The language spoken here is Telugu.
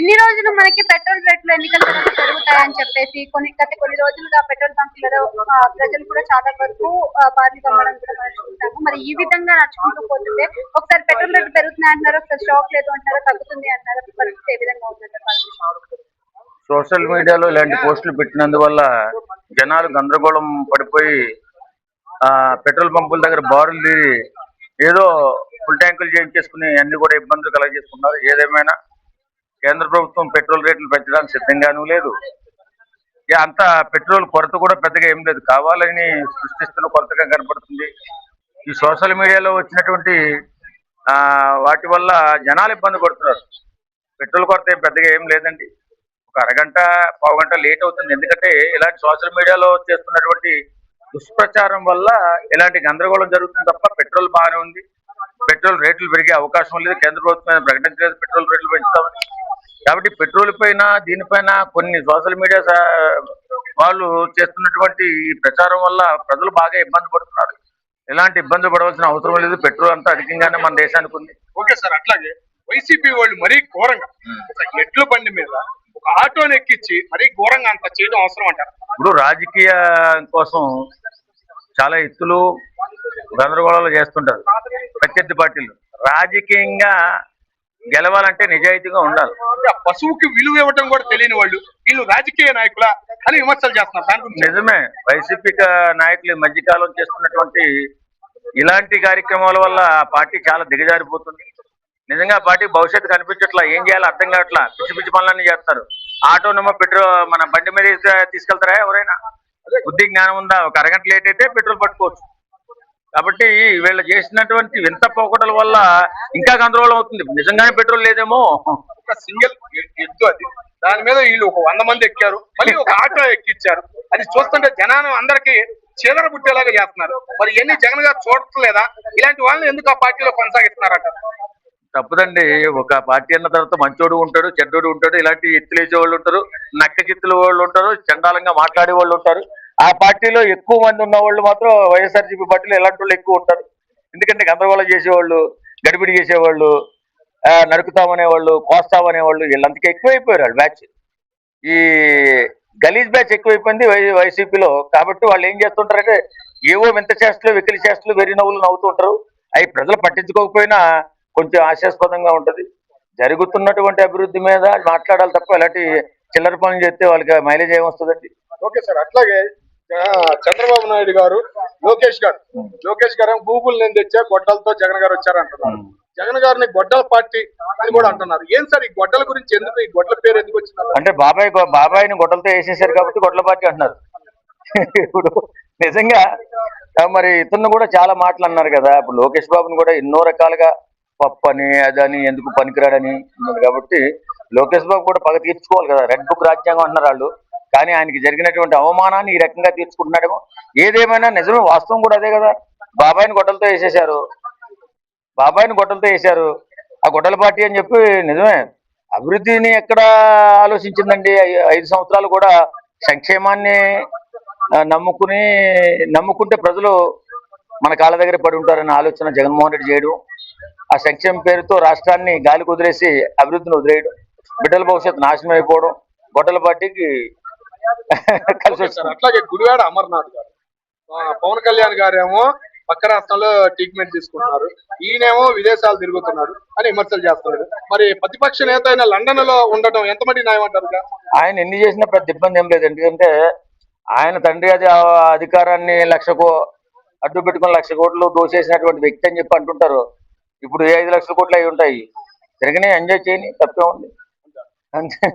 ఇన్ని రోజులు మనకి పెట్రోల్ రేట్లు ఎన్నికల తర్వాత పెరుగుతాయని చెప్పేసి గత కొన్ని రోజులుగా పెట్రోల్ బంకులలో ప్రజలు కూడా చాలా వరకు పార్టీ కమ్మడం కూడా మనం చూస్తాము. మరి ఈ విధంగా నడుచుకుంటూ పోతుంటే ఒకసారి పెట్రోల్ రేట్లు పెరుగుతున్నాయి అంటున్నారు, ఒకసారి స్టాక్ లేదు అంటున్నారు, తగ్గుతుంది అంటున్నారు. పరిస్థితి ఏ విధంగా ఉందంటారు? సోషల్ మీడియాలో ఇలాంటి పోస్టులు పెట్టినందువల్ల జనాలు గందరగోళం పడిపోయి పెట్రోల్ పంపుల దగ్గర బారులు తీరి ఏదో ఫుల్ ట్యాంకులు చేయించేసుకుని అన్ని కూడా ఇబ్బందులు కలగజేసుకున్నారు. ఏదేమైనా కేంద్ర ప్రభుత్వం పెట్రోల్ రేట్లు పెంచడానికి సిద్ధంగానూ లేదు. అంత పెట్రోల్ కొరత కూడా పెద్దగా ఏం లేదు, కావాలని సృష్టిస్తున్న కొరతగా కనపడుతుంది. ఈ సోషల్ మీడియాలో వచ్చినటువంటి వాటి వల్ల జనాలు ఇబ్బంది పడుతున్నారు. పెట్రోల్ కొరత పెద్దగా ఏం లేదండి, ఒక అరగంట పావు గంట లేట్ అవుతుంది. ఎందుకంటే ఇలాంటి సోషల్ మీడియాలో చేస్తున్నటువంటి దుష్ప్రచారం వల్ల ఇలాంటి గందరగోళం జరుగుతుంది తప్ప పెట్రోల్ బాగానే ఉంది. పెట్రోల్ రేట్లు పెరిగే అవకాశం లేదు, కేంద్ర ప్రభుత్వం ప్రకటించలేదు పెట్రోల్ రేట్లు పెంచుతామని. కాబట్టి పెట్రోల్ పైన దీనిపైన కొన్ని సోషల్ మీడియా వాళ్ళు చేస్తున్నటువంటి ప్రచారం వల్ల ప్రజలు బాగా ఇబ్బంది పడుతున్నారు. ఇలాంటి ఇబ్బంది పడవలసిన అవసరం లేదు, పెట్రోల్ అంతా అధికంగానే మన దేశానికి ఉంది. ఓకే సార్, అట్లాగే వైసీపీ వాళ్ళు మరీ ఘోరంగా ఒక ఎడ్ల బండి మీద ఒక ఆటోని ఎక్కించి మరీ ఘోరంగా అంత చేయడం అవసరం అంటారు. ఇప్పుడు రాజకీయ కోసం చాలా ఎత్తులు గందరగోళాలు చేస్తుంటారు ప్రత్యర్థి పార్టీలు. రాజకీయంగా గెలవాలంటే నిజాయితీగా ఉండాలి. పశువుకి విలువ ఇవ్వడం కూడా తెలియని వాళ్ళు వీళ్ళు రాజకీయ నాయకుల అని విమర్శలు చేస్తున్నారు. నిజమే, వైసీపీ నాయకులు ఈ మధ్యకాలం చేస్తున్నటువంటి ఇలాంటి కార్యక్రమాల వల్ల పార్టీ చాలా దిగజారిపోతుంది. నిజంగా పార్టీ భవిష్యత్తు కనిపించట్లా, ఏం చేయాలో అర్థం కావట్లా, పిచ్చి పిచ్చి పనులన్నీ చేస్తారు. ఆటోనేమో మన బండి మీద తీసుకెళ్తారా ఎవరైనా? బుద్ధి జ్ఞానం ఉందా? ఒక అరగంట లేట్ అయితే పెట్రోల్ పట్టుకోవచ్చు. కాబట్టి వీళ్ళు చేసినటువంటి వింత పోకడల వల్ల ఇంకా గందరగోళం అవుతుంది. నిజంగానే పెట్రోల్ లేదేమో. ఒక సింగిల్ ఎద్దు అది, దాని మీద వీళ్ళు ఒక 100 మంది ఎక్కారు, మళ్ళీ ఒక ఆటో ఎక్కిచ్చారు. అది చూస్తుంటే జనాన్ని అందరికి చీదర పుట్టేలాగా చేస్తున్నారు. మరి ఇవన్నీ జగన్ గారు చూడట్లేదా? ఇలాంటి వాళ్ళని ఎందుకు ఆ పార్టీలో కొనసాగిస్తున్నారట? తప్పదండి, ఒక పార్టీ అన్న తర్వాత మంచోడు ఉంటాడు, చెడ్డోడు ఉంటాడు, ఇలాంటి ఎత్తులేసే వాళ్ళు ఉంటారు, నక్క చిత్తుల వాళ్ళు ఉంటారు, చండాలంగా మాట్లాడే వాళ్ళు ఉంటారు. ఆ పార్టీలో ఎక్కువ మంది ఉన్న వాళ్ళు మాత్రం వైఎస్ఆర్సీపీ పార్టీలో ఇలాంటి వాళ్ళు ఎక్కువ ఉంటారు. ఎందుకంటే గందరగోళం చేసేవాళ్ళు, గడిబిడి చేసేవాళ్ళు, నరుకుతామనేవాళ్ళు, కోస్తామనేవాళ్ళు, వీళ్ళంతకీ ఎక్కువైపోయారు వాళ్ళు బ్యాచ్. ఈ గలీజ్ బ్యాచ్ ఎక్కువైపోయింది వైసీపీలో. కాబట్టి వాళ్ళు ఏం చేస్తుంటారంటే ఏవో వింత చేష్టలు, వెకిలి చేష్టలు, వెర్రి నవ్వులు నవ్వుతూ ఉంటారు. అవి ప్రజలు పట్టించుకోకపోయినా కొంచెం ఆశాస్పదంగా ఉంటది. జరుగుతున్నటువంటి అభివృద్ధి మీద మాట్లాడాలి తప్ప ఇలాంటి చిల్లర పనులు చేస్తే వాళ్ళకి మైలేజ్ ఏమొస్తుందండి. ఓకే సార్, అట్లాగే చంద్రబాబు నాయుడు గారు లోకేష్ గారు గూగుల్ నేను తెచ్చా గొడ్డలతో జగన్ గారు వచ్చారంటున్నారు. జగన్ గారిని గొడ్డల పార్టీ అని కూడా అంటున్నారు. ఏం సార్ ఈ గొడ్డల గురించి, ఎందుకు ఈ గొడ్డల పేరు ఎందుకు వచ్చింది? అంటే బాబాయిని గొడ్డలతో వేసేసారు కాబట్టి గొడ్డల పార్టీ అంటున్నారు. ఇప్పుడు నిజంగా మరి ఇతను కూడా చాలా మాటలు అన్నారు కదా. ఇప్పుడు లోకేష్ బాబుని కూడా ఎన్నో రకాలుగా పప్పు అని అదని ఎందుకు పనికిరాడని ఉన్నారు. కాబట్టి లోకేష్ బాబు కూడా పగ తీర్చుకోవాలి కదా. రెడ్ బుక్ రాజ్యాంగం అంటున్నారు వాళ్ళు, కానీ ఆయనకి జరిగినటువంటి అవమానాన్ని ఈ రకంగా తీర్చుకుంటున్నాడేమో. ఏదేమైనా నిజమే, వాస్తవం కూడా అదే కదా. బాబాయిని గొడ్డలతో వేసేశారు, ఆ గొడ్డల పార్టీ అని చెప్పి. నిజమే, అభివృద్ధిని ఎక్కడ ఆలోచించిందండి? 5 సంవత్సరాలు కూడా సంక్షేమాన్ని నమ్ముకుంటే ప్రజలు మన కాళ్ళ దగ్గర పడి ఉంటారన్న ఆలోచన జగన్మోహన్ రెడ్డి చేయడం, ఆ సంక్షేమ పేరుతో రాష్ట్రాన్ని గాలికి వదిలేసి అభివృద్ధిని వదిలేయడం, బిడ్డల భవిష్యత్తు నాశనం అయిపోవడం గొడ్డల పార్టీకి కలిసి వచ్చారు. అట్లాగే గుడివాడ అమర్నాథ్ గారు, పవన్ కళ్యాణ్ గారేమో పక్క రాష్ట్రంలో ట్రీట్మెంట్ తీసుకుంటున్నారు, ఈయనేమో విదేశాలు తిరుగుతున్నారు అని విమర్శలు చేస్తున్నారు. మరి ప్రతిపక్ష నేత అయిన లండన్ లో ఉండటం ఎంతమంది న్యాయం అంటారు? ఆయన ఎన్ని చేసినా పెద్ద ఇబ్బంది ఏం లేదు. ఎందుకంటే ఆయన తండ్రి అధికారాన్ని అడ్డు పెట్టుకుని 1,00,000 కోట్లు దోచేసినటువంటి వ్యక్తి అని చెప్పి అంటుంటారు. ఇప్పుడు 5 లక్షల కోట్లు అయి ఉంటాయి. తిరగనే ఎంజాయ్ చేయని, తప్పే ఉంది అంతే.